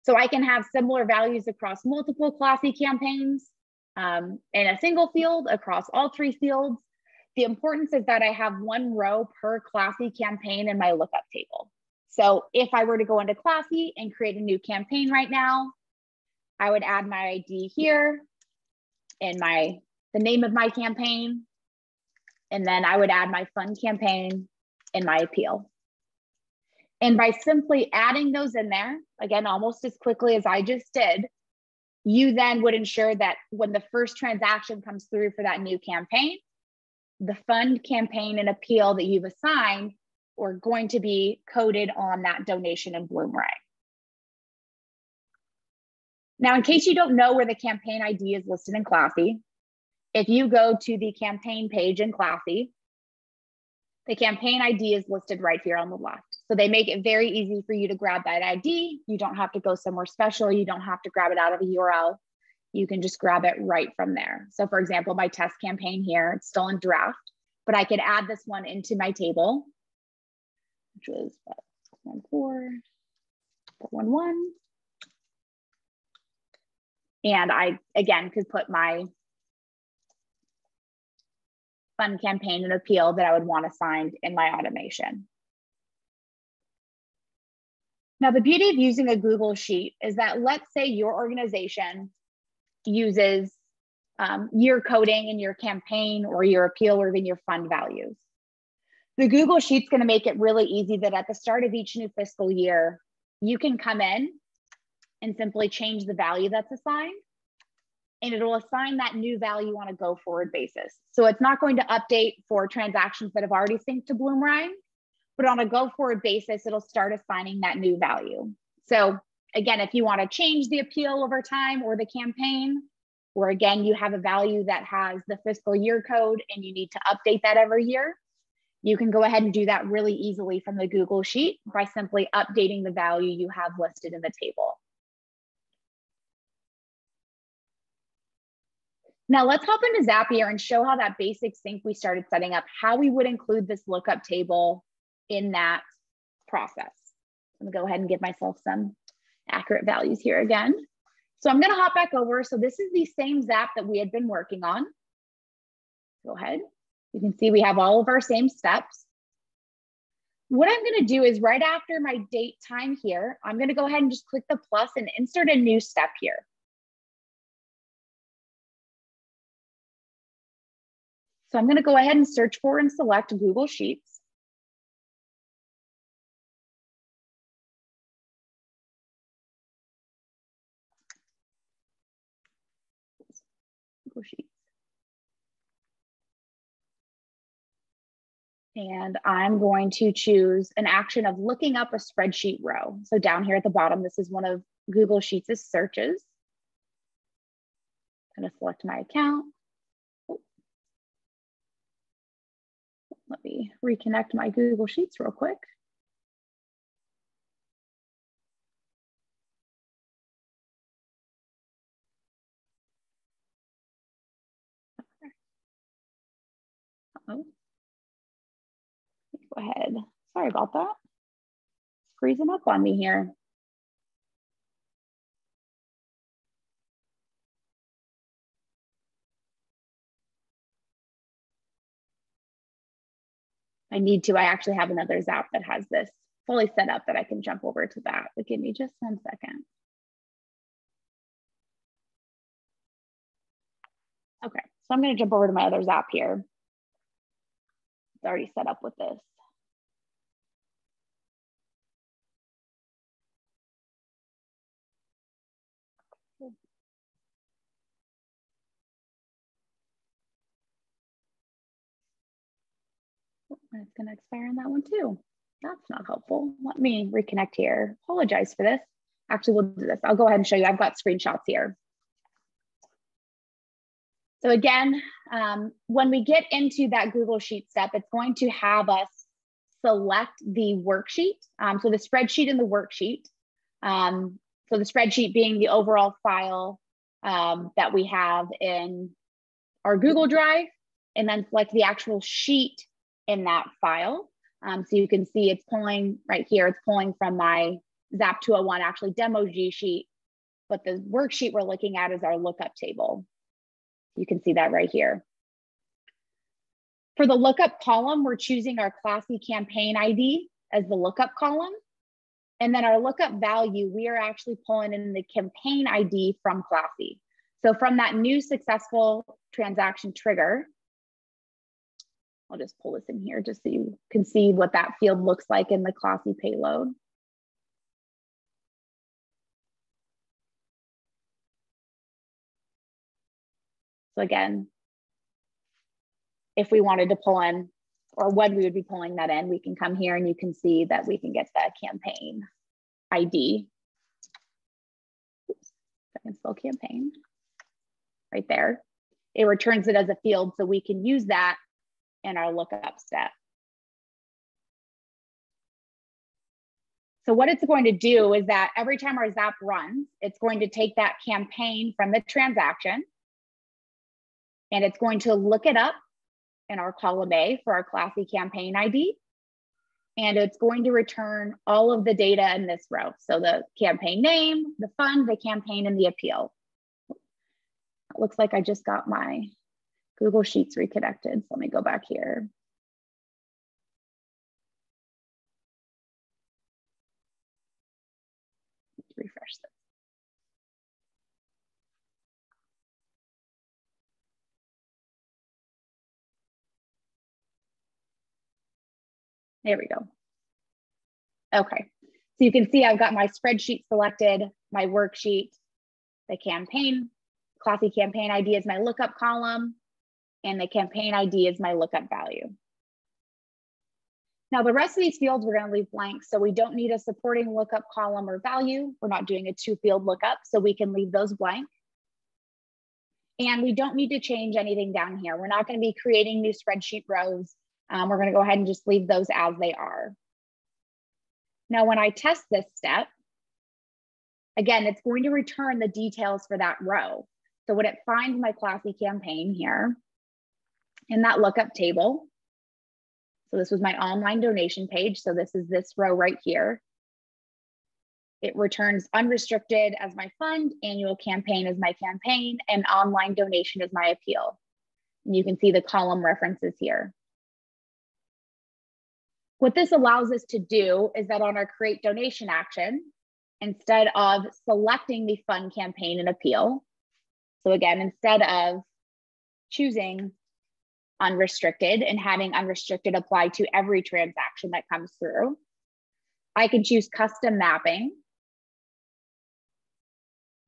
So I can have similar values across multiple Classy campaigns in a single field across all 3 fields. The importance is that I have 1 row per Classy campaign in my lookup table. So if I were to go into Classy and create a new campaign right now, I would add my ID here and the name of my campaign, and then I would add my fund campaign and my appeal. And by simply adding those in there, again, almost as quickly as I just did, you then would ensure that when the first transaction comes through for that new campaign, the fund campaign and appeal that you've assigned are going to be coded on that donation in Bloomerang. Now, in case you don't know where the campaign ID is listed in Classy, if you go to the campaign page in Classy, the campaign ID is listed right here on the left. So they make it very easy for you to grab that ID. You don't have to go somewhere special. You don't have to grab it out of a URL. You can just grab it right from there. So for example, my test campaign here, it's still in draft, but I could add this one into my table, which was 14.4.1.1. And I, again, could put my fund campaign and appeal that I would want assigned in my automation. Now, the beauty of using a Google Sheet is that let's say your organization uses your coding in your campaign or your appeal or even your fund values. The Google Sheet's going to make it really easy that at the start of each new fiscal year, you can come in and simply change the value that's assigned, and it'll assign that new value on a go forward basis. So it's not going to update for transactions that have already synced to Bloomerang, but on a go forward basis, it'll start assigning that new value. So again, if you want to change the appeal over time or the campaign, or again, you have a value that has the fiscal year code and you need to update that every year, you can go ahead and do that really easily from the Google Sheet by simply updating the value you have listed in the table. Now let's hop into Zapier and show how that basic sync we started setting up, how we would include this lookup table in that process. I'm gonna go ahead and give myself some accurate values here again. So I'm gonna hop back over. So this is the same Zap that we had been working on. Go ahead. You can see we have all of our same steps. What I'm gonna do is right after my date time here, I'm gonna go ahead and just click the plus and insert a new step here. So I'm going to go ahead and search for and select Google Sheets. Google Sheets. And I'm going to choose an action of looking up a spreadsheet row. So down here at the bottom, this is one of Google Sheets' searches. I'm going to select my account. Let me reconnect my Google Sheets real quick. Uh-oh. Go ahead. Sorry about that. It's freezing up on me here. I need to, I actually have another Zap that has this fully set up that I can jump over to that, but give me just 1 second. Okay, so I'm gonna jump over to my other Zap here. It's already set up with this. It's going to expire on that one too. That's not helpful. Let me reconnect here. Apologize for this. Actually, we'll do this. I'll go ahead and show you. I've got screenshots here. So again, when we get into that Google Sheet step, it's going to have us select the worksheet. So the spreadsheet and the worksheet. So the spreadsheet being the overall file that we have in our Google Drive, and then select the actual sheet in that file. So you can see it's pulling right here, it's pulling from my Zap 201, actually demo G sheet, but the worksheet we're looking at is our lookup table. You can see that right here. For the lookup column, we're choosing our Classy campaign ID as the lookup column. And then our lookup value, we are actually pulling in the campaign ID from Classy. So from that new successful transaction trigger, I'll just pull this in here just so you can see what that field looks like in the Classy payload. So again, if we wanted to pull in, or when we would be pulling that in, we can come here and you can see that we can get the campaign ID. Oops, I can spell campaign right there. It returns it as a field so we can use that in our lookup step. So what it's going to do is that every time our Zap runs, it's going to take that campaign from the transaction and it's going to look it up in our column A for our Classy campaign ID. And it's going to return all of the data in this row. So the campaign name, the fund, the campaign, and the appeal. It looks like I just got my Google Sheets reconnected. So let me go back here. Let's refresh this. There we go. Okay, so you can see I've got my spreadsheet selected, my worksheet, the campaign, Classy campaign ID is my lookup column, and the campaign ID is my lookup value. Now the rest of these fields we're going to leave blank, so we don't need a supporting lookup column or value. We're not doing a 2-field lookup, so we can leave those blank. And we don't need to change anything down here. We're not going to be creating new spreadsheet rows. We're going to go ahead and just leave those as they are. Now, when I test this step, again, it's going to return the details for that row. So when it finds my Classy campaign here in that lookup table, so this was my online donation page. So this is this row right here. It returns unrestricted as my fund, annual campaign as my campaign, and online donation as my appeal. And you can see the column references here. What this allows us to do is that on our create donation action, instead of selecting the fund, campaign, and appeal, so again, instead of choosing unrestricted and having unrestricted apply to every transaction that comes through, I can choose custom mapping.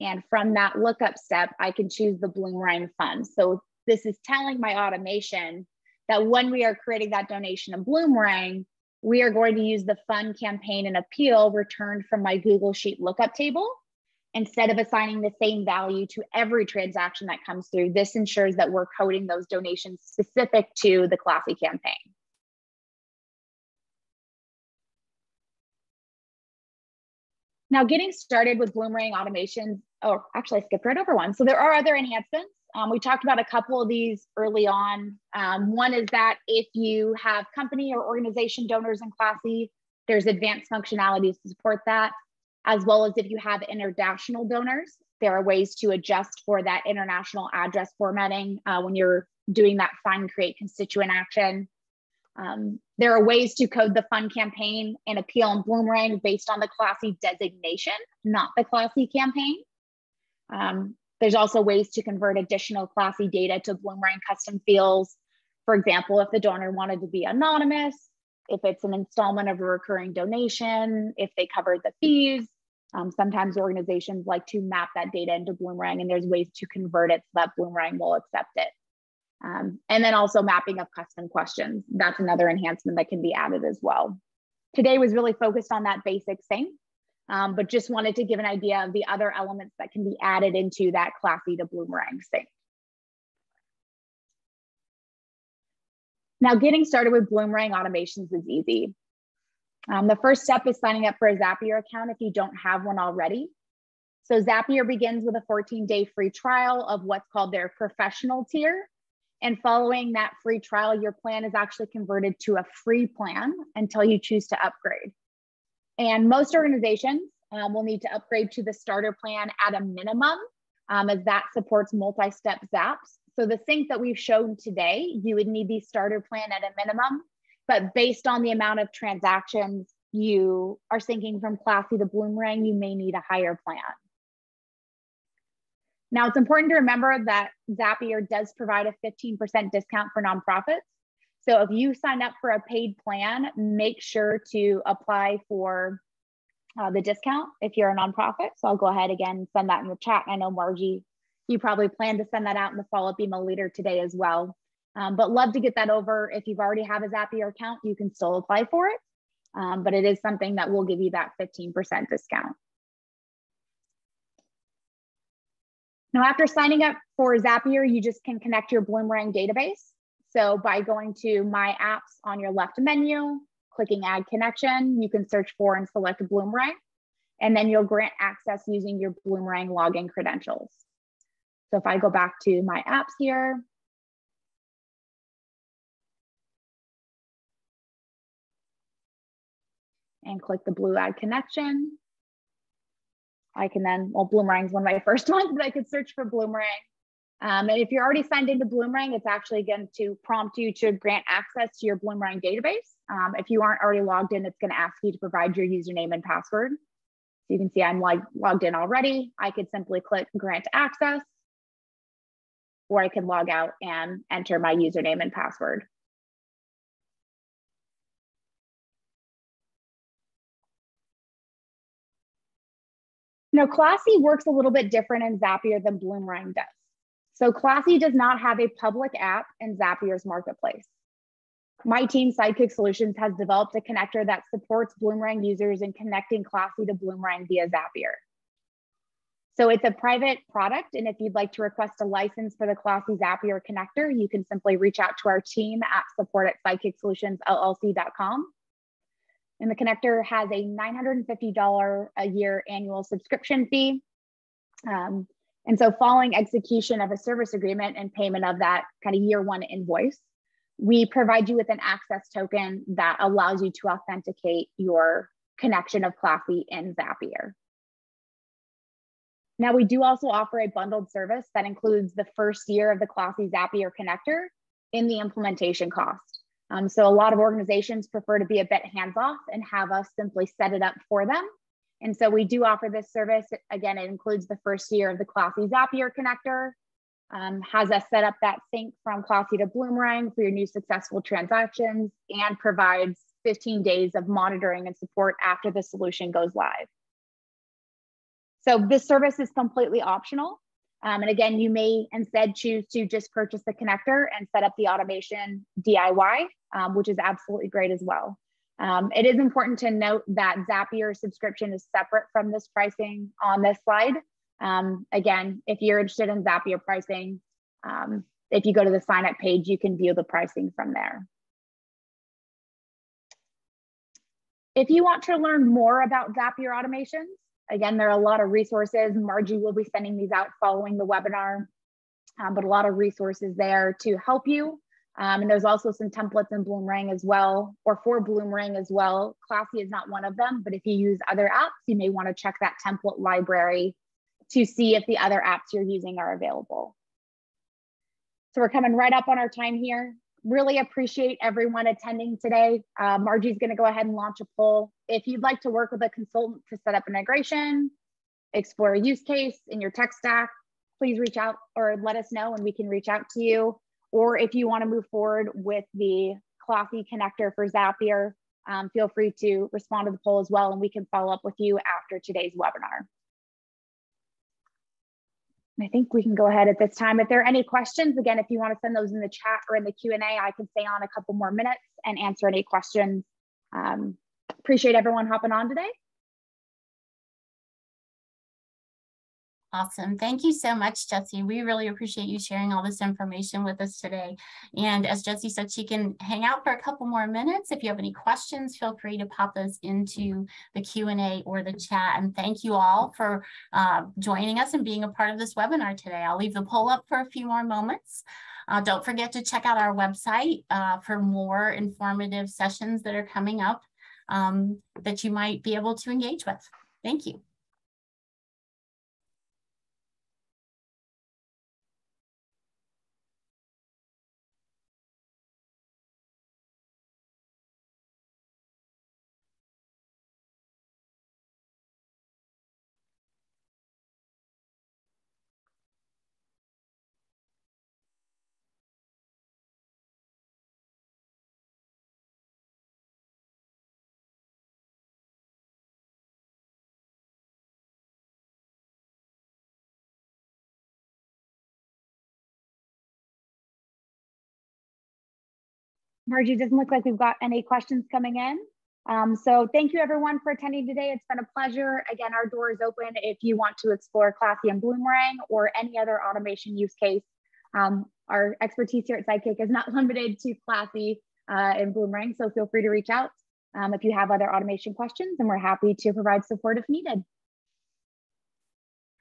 And from that lookup step, I can choose the Bloomerang fund. So this is telling my automation that when we are creating that donation in Bloomerang, we are going to use the fund, campaign, and appeal returned from my Google Sheet lookup table. Instead of assigning the same value to every transaction that comes through, this ensures that we're coding those donations specific to the Classy campaign. Now, getting started with Bloomerang automations, oh, actually I skipped right over one. So there are other enhancements. We talked about a couple of these early on. One is that if you have company or organization donors in Classy, there's advanced functionalities to support that, as well as if you have international donors, there are ways to adjust for that international address formatting when you're doing that find, create constituent action. There are ways to code the fund campaign and appeal in Bloomerang based on the Classy designation, not the Classy campaign. There's also ways to convert additional Classy data to Bloomerang custom fields. For example, if the donor wanted to be anonymous, if it's an installment of a recurring donation, if they covered the fees. Sometimes organizations like to map that data into Bloomerang, and there's ways to convert it so that Bloomerang will accept it. And then also mapping of custom questions. That's another enhancement that can be added as well. Today was really focused on that basic thing, but just wanted to give an idea of the other elements that can be added into that Classy to Bloomerang sync. Now, getting started with Bloomerang automations is easy. The first step is signing up for a Zapier account if you don't have one already. So Zapier begins with a 14-day free trial of what's called their professional tier. And following that free trial, your plan is actually converted to a free plan until you choose to upgrade. And most organizations will need to upgrade to the starter plan at a minimum, as that supports multi-step zaps. So the sync that we've shown today, you would need the starter plan at a minimum, but based on the amount of transactions you are syncing from Classy to Bloomerang, you may need a higher plan. Now, it's important to remember that Zapier does provide a 15% discount for nonprofits. So if you sign up for a paid plan, make sure to apply for the discount if you're a nonprofit. So I'll go ahead again and send that in the chat. I know Margie, you probably plan to send that out in the follow-up email later today as well. But love to get that over. If you've already have a Zapier account, you can still apply for it. But it is something that will give you that 15% discount. Now, after signing up for Zapier, you just can connect your Bloomerang database. So by going to My Apps on your left menu, clicking Add Connection, you can search for and select Bloomerang, and then you'll grant access using your Bloomerang login credentials. So if I go back to My Apps here, and click the blue Add Connection, I can then, well, Bloomerang is one of my first ones, but I could search for Bloomerang. And if you're already signed into Bloomerang, it's actually going to prompt you to grant access to your Bloomerang database. If you aren't already logged in, it's going to ask you to provide your username and password. So you can see I'm logged in already. I could simply click Grant Access, or I could log out and enter my username and password. Now, Classy works a little bit different in Zapier than Bloomerang does. So Classy does not have a public app in Zapier's marketplace. My team, Sidekick Solutions, has developed a connector that supports Bloomerang users in connecting Classy to Bloomerang via Zapier. So it's a private product, and if you'd like to request a license for the Classy Zapier connector, you can simply reach out to our team at support@sidekicksolutions.llc.com. And the connector has a $950 a year annual subscription fee. And so following execution of a service agreement and payment of that kind of year one invoice, we provide you with an access token that allows you to authenticate your connection of Classy in Zapier. Now, we do also offer a bundled service that includes the first year of the Classy Zapier connector in the implementation cost. So a lot of organizations prefer to be a bit hands-off and have us simply set it up for them. And so we do offer this service. Again, it includes the first year of the Classy Zapier connector, has us set up that sync from Classy to Bloomerang for your new successful transactions, and provides 15 days of monitoring and support after the solution goes live. So this service is completely optional. And again, you may instead choose to just purchase the connector and set up the automation DIY, which is absolutely great as well. It is important to note that Zapier subscription is separate from this pricing on this slide. Again, if you're interested in Zapier pricing, if you go to the sign up page, you can view the pricing from there. If you want to learn more about Zapier automations, again, there are a lot of resources. Margie will be sending these out following the webinar, but a lot of resources there to help you. And there's also some templates in Bloomerang as well, or for Bloomerang as well. Classy is not one of them, but if you use other apps, you may want to check that template library to see if the other apps you're using are available. So we're coming right up on our time here. Really appreciate everyone attending today. Margie's going to go ahead and launch a poll. If you'd like to work with a consultant to set up integration, explore a use case in your tech stack, please reach out or let us know and we can reach out to you. Or if you want to move forward with the Classy connector for Zapier, feel free to respond to the poll as well, and we can follow up with you after today's webinar. I think we can go ahead at this time. If there are any questions, again, if you want to send those in the chat or in the Q&A, I can stay on a couple more minutes and answer any questions. Appreciate everyone hopping on today. Awesome. Thank you so much, Jessie. We really appreciate you sharing all this information with us today. And as Jessie said, she can hang out for a couple more minutes. If you have any questions, feel free to pop those into the Q&A or the chat. And thank you all for joining us and being a part of this webinar today. I'll leave the poll up for a few more moments. Don't forget to check out our website for more informative sessions that are coming up that you might be able to engage with. Thank you. Margie, doesn't look like we've got any questions coming in. So thank you everyone for attending today. It's been a pleasure. Again, our door is open if you want to explore Classy and Bloomerang or any other automation use case. Our expertise here at Sidekick is not limited to Classy and Bloomerang, so feel free to reach out if you have other automation questions, and we're happy to provide support if needed.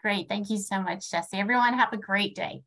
Great. Thank you so much, Jessie. Everyone have a great day.